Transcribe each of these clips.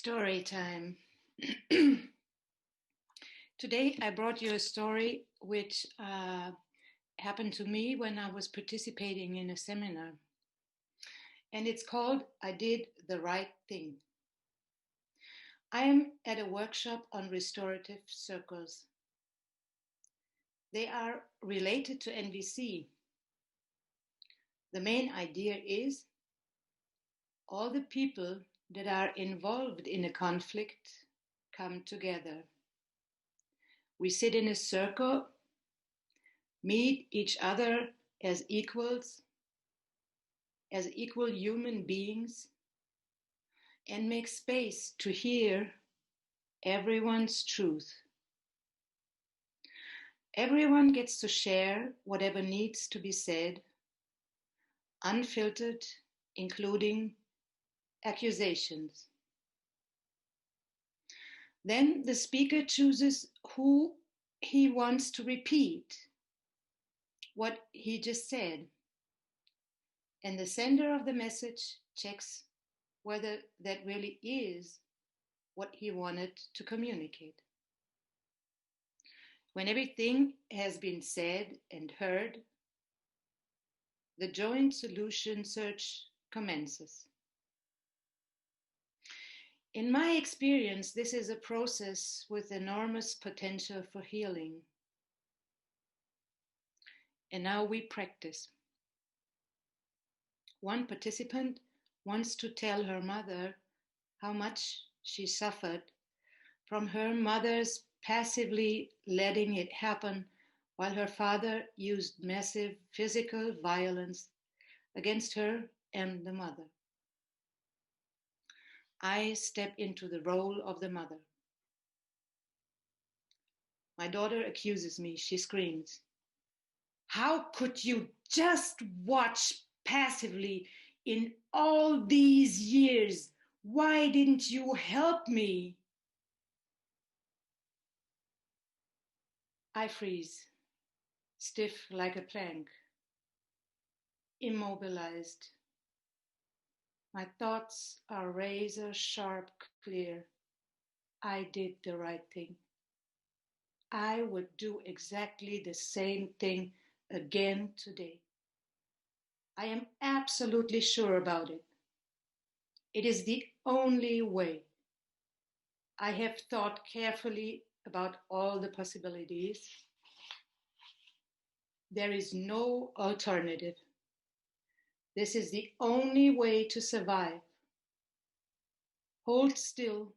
Story time. Today I brought you a story which happened to me when I was participating in a seminar. And it's called I Did the Right Thing. I am at a workshop on restorative circles. They are related to NVC. The main idea is all the people that are involved in a conflict come together. We sit in a circle, meet each other as equals, as equal human beings, and make space to hear everyone's truth. Everyone gets to share whatever needs to be said, unfiltered, including accusations. Then the speaker chooses who he wants to repeat what he just said. And the sender of the message checks whether that really is what he wanted to communicate. When everything has been said and heard, the joint solution search commences. In my experience, this is a process with enormous potential for healing. And now we practice. One participant wants to tell her mother how much she suffered from her mother's passively letting it happen while her father used massive physical violence against her and the mother. I step into the role of the mother. My daughter accuses me. She screams, "How could you just watch passively in all these years? Why didn't you help me?" I freeze, stiff like a plank, immobilized. My thoughts are razor sharp clear. I did the right thing. I would do exactly the same thing again today. I am absolutely sure about it. It is the only way. I have thought carefully about all the possibilities. There is no alternative. This is the only way to survive. Hold still,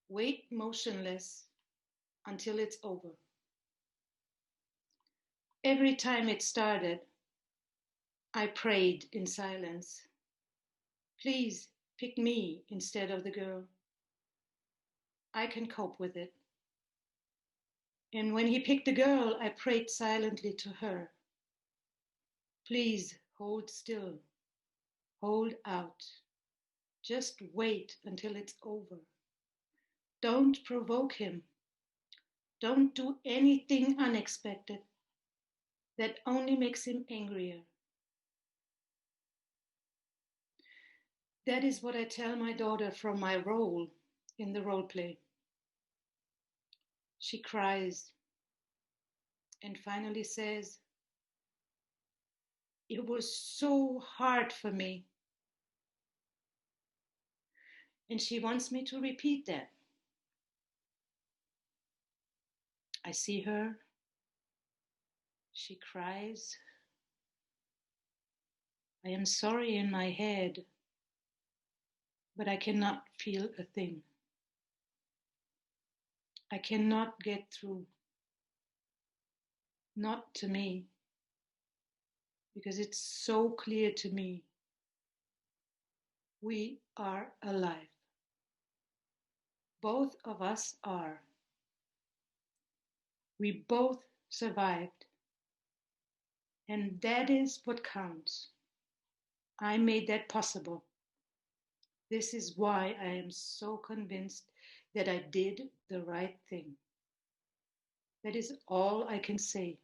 wait motionless until it's over. Every time it started, I prayed in silence. Please pick me instead of the girl. I can cope with it. And when he picked the girl, I prayed silently to her. Please hold still. Hold out. Just wait until it's over. Don't provoke him. Don't do anything unexpected. That only makes him angrier. That is what I tell my daughter from my role in the role play. She cries and finally says, "It was so hard for me." And she wants me to repeat that. I see her. She cries. I am sorry in my head, but I cannot feel a thing. I cannot get through. Not to me, because it's so clear to me. We are alive. Both of us are. We both survived. And that is what counts. I made that possible. This is why I am so convinced that I did the right thing. That is all I can say.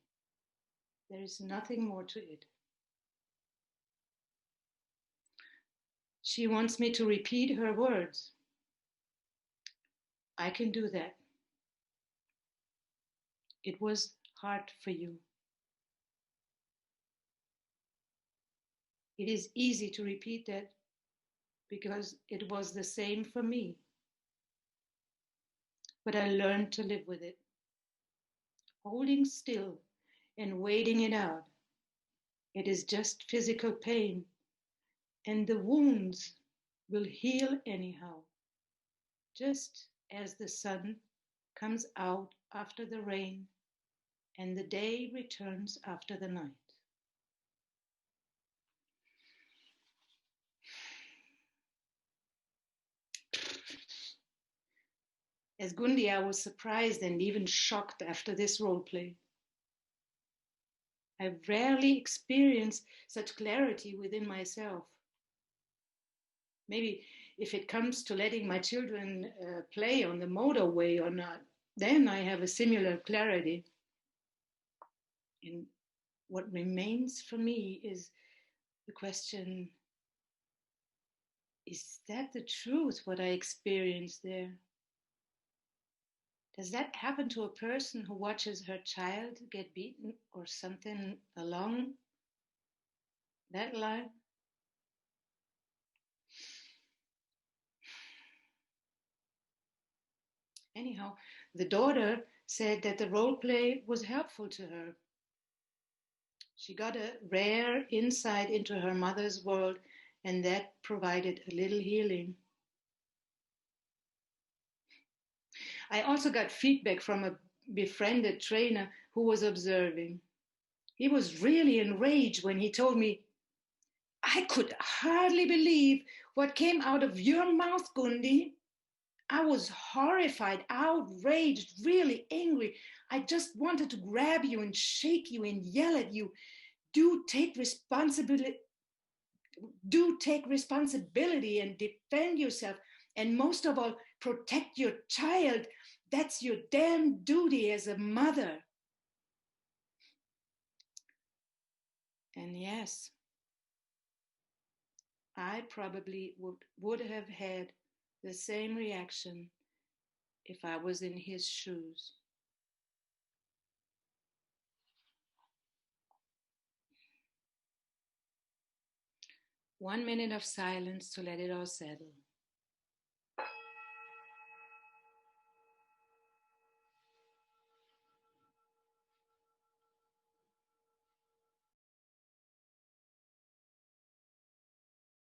There is nothing more to it. She wants me to repeat her words. I can do that. It was hard for you. It is easy to repeat that because it was the same for me. But I learned to live with it, holding still and waiting it out. It is just physical pain, and the wounds will heal anyhow, just as the sun comes out after the rain and the day returns after the night. As Gundi, I was surprised and even shocked after this role play. I rarely experience such clarity within myself. Maybe if it comes to letting my children play on the motorway or not, then I have a similar clarity. And what remains for me is the question, is that the truth, what I experienced there? Does that happen to a person who watches her child get beaten or something along that line? Anyhow, the daughter said that the role play was helpful to her. She got a rare insight into her mother's world, and that provided a little healing. I also got feedback from a befriended trainer who was observing. He was really enraged when he told me, "I could hardly believe what came out of your mouth, Gundi. I was horrified, outraged, really angry. I just wanted to grab you and shake you and yell at you. Do take responsibility. Do take responsibility and defend yourself. And most of all, protect your child. That's your damn duty as a mother." And yes, I probably would have had the same reaction if I was in his shoes. One minute of silence to let it all settle.